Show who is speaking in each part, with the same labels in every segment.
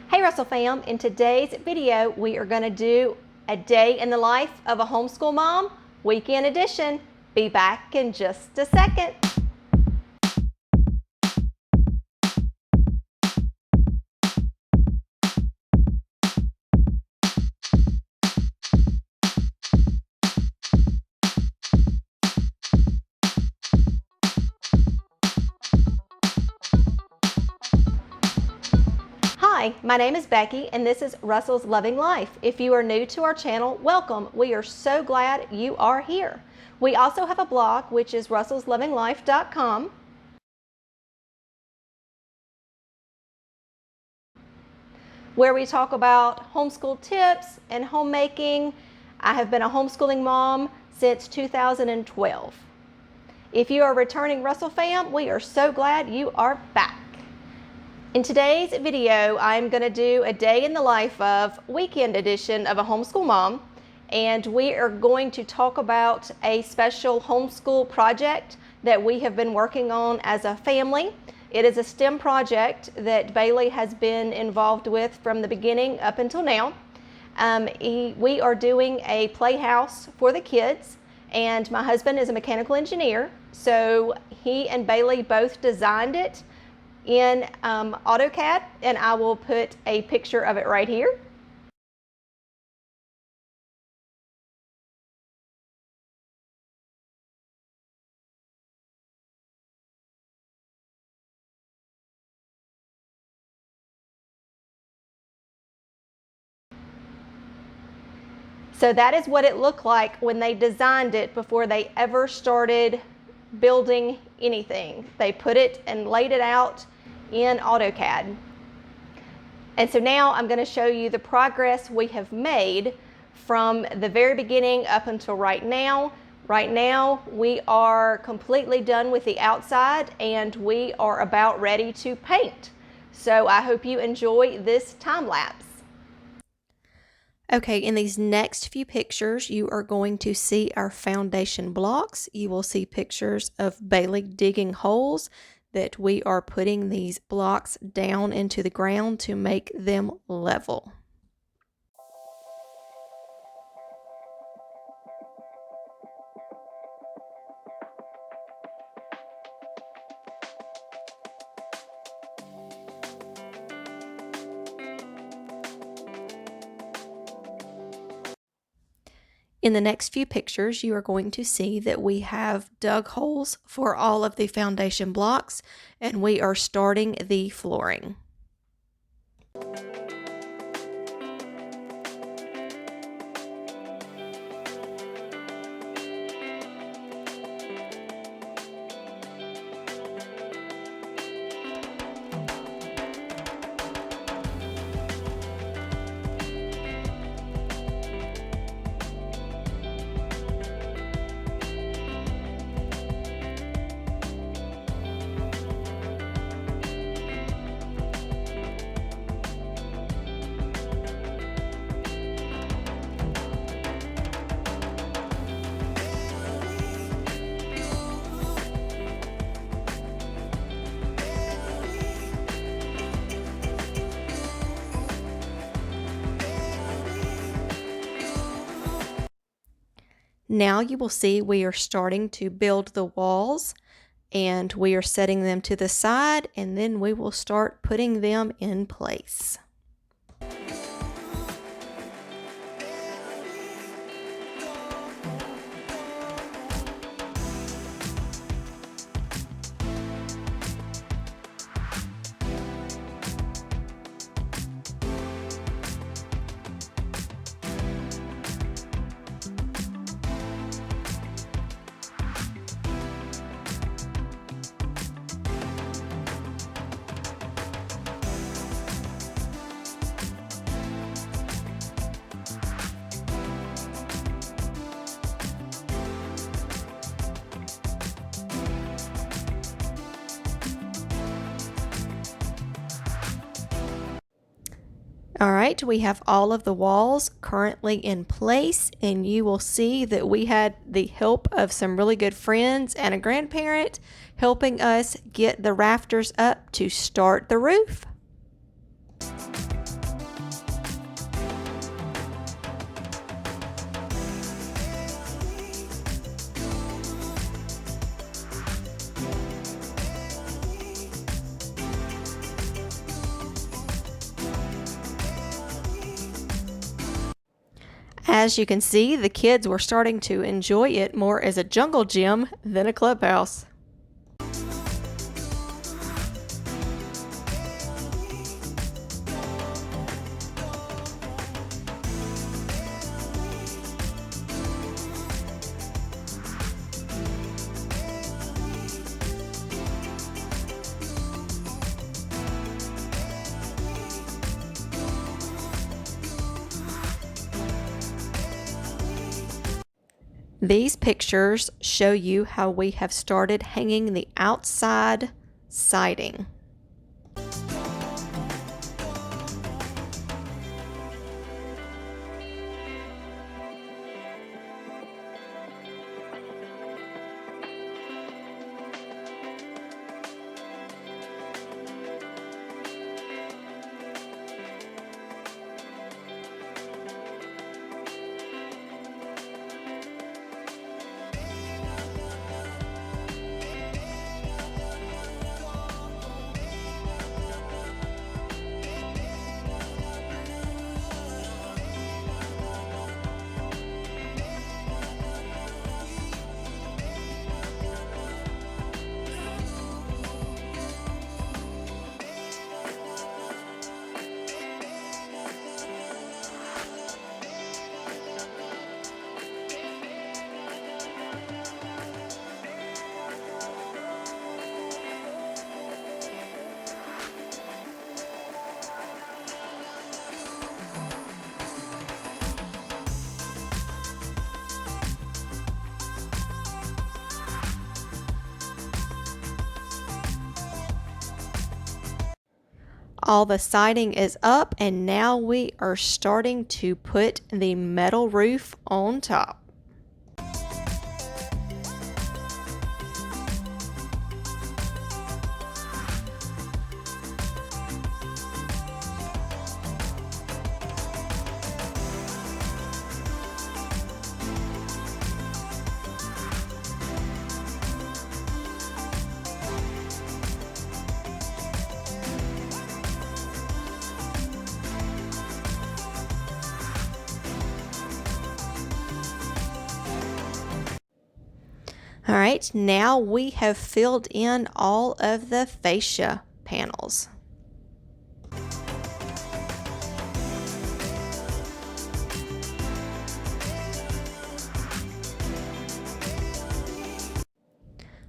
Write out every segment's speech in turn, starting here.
Speaker 1: Hey Russell fam, in today's video we are going to do a day in the life of a homeschool mom, weekend edition. Be back in just a second. Hi, my name is Becky and this is Russell's Loving Life. If you are new to our channel, welcome. We are so glad you are here. We also have a blog, which is russellslovinglife.com. where we talk about homeschool tips and homemaking. I have been a homeschooling mom since 2012. If you are a returning Russell fam, we are so glad you are back. In today's video, I'm going to do a day in the life of weekend edition of a homeschool mom, and we are going to talk about a special homeschool project that we have been working on as a family. It is a STEM project that Bailey has been involved with from the beginning up until now. We are doing a playhouse for the kids, and my husband is a mechanical engineer, so he and Bailey both designed it in AutoCAD, and I will put a picture of it right here. So that is what it looked like when they designed it before they ever started building anything. They put it and laid it out in AutoCAD. And so now I'm going to show you the progress we have made from the very beginning up until right now. Right now we are completely done with the outside and we are about ready to paint. So I hope you enjoy this time lapse. Okay, in these next few pictures, you are going to see our foundation blocks. You will see pictures of Bailey digging holes that we are putting these blocks down into the ground to make them level. In the next few pictures, you are going to see that we have dug holes for all of the foundation blocks, and we are starting the flooring. Now you will see we are starting to build the walls, and we are setting them to the side, and then we will start putting them in place. All right, we have all of the walls currently in place, and you will see that we had the help of some really good friends and a grandparent helping us get the rafters up to start the roof. As you can see, the kids were starting to enjoy it more as a jungle gym than a clubhouse. These pictures show you how we have started hanging the outside siding. All the siding is up, and now we are starting to put the metal roof on top. All right, now we have filled in all of the fascia panels.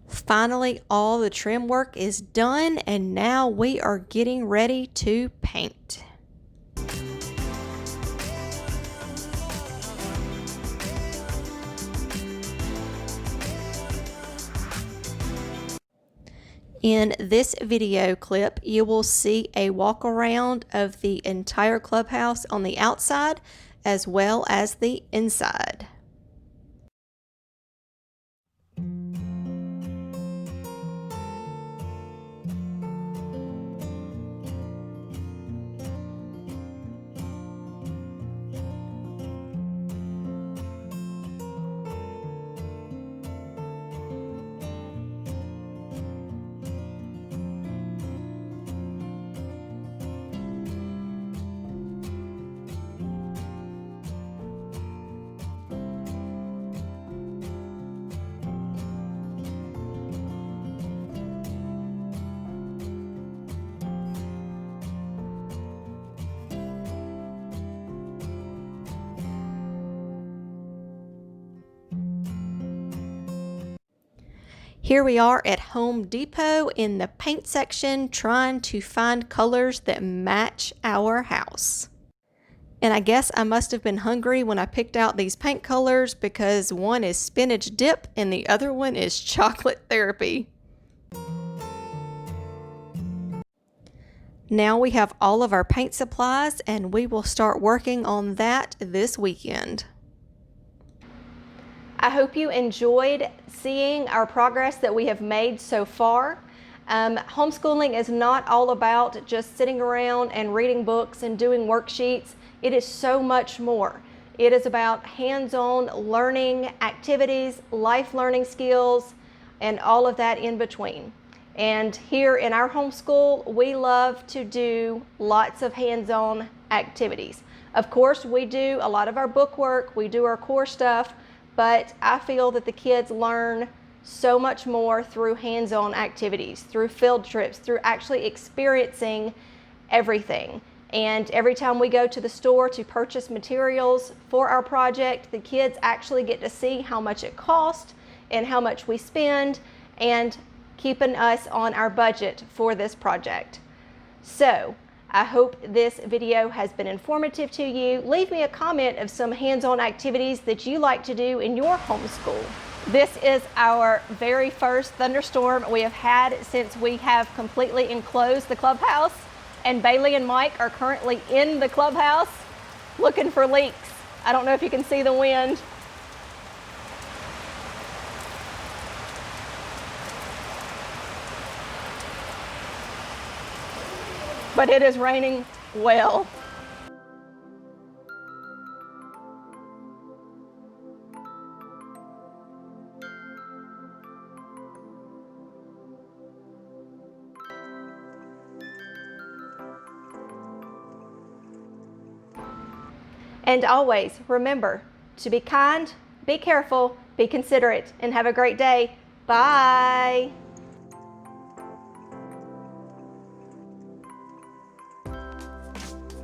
Speaker 1: Finally, all the trim work is done, and now we are getting ready to paint. In this video clip, you will see a walk around of the entire clubhouse on the outside as well as the inside. Here we are at Home Depot in the paint section trying to find colors that match our house. And I guess I must have been hungry when I picked out these paint colors, because one is spinach dip and the other one is chocolate therapy. Now we have all of our paint supplies, and we will start working on that this weekend. I hope you enjoyed seeing our progress that we have made so far. Homeschooling is not all about just sitting around and reading books and doing worksheets. It is so much more. It is about hands-on learning activities, life learning skills, and all of that in between. And here in our homeschool, we love to do lots of hands-on activities. Of course, we do a lot of our book work, we do our core stuff, but I feel that the kids learn so much more through hands-on activities, through field trips, through actually experiencing everything. And every time we go to the store to purchase materials for our project, the kids actually get to see how much it costs and how much we spend, and keeping us on our budget for this project. So I hope this video has been informative to you. Leave me a comment of some hands-on activities that you like to do in your homeschool. This is our very first thunderstorm we have had since we have completely enclosed the clubhouse, and Bailey and Mike are currently in the clubhouse looking for leaks. I don't know if you can see the wind. But it is raining well. And always remember to be kind, be careful, be considerate, and have a great day. Bye.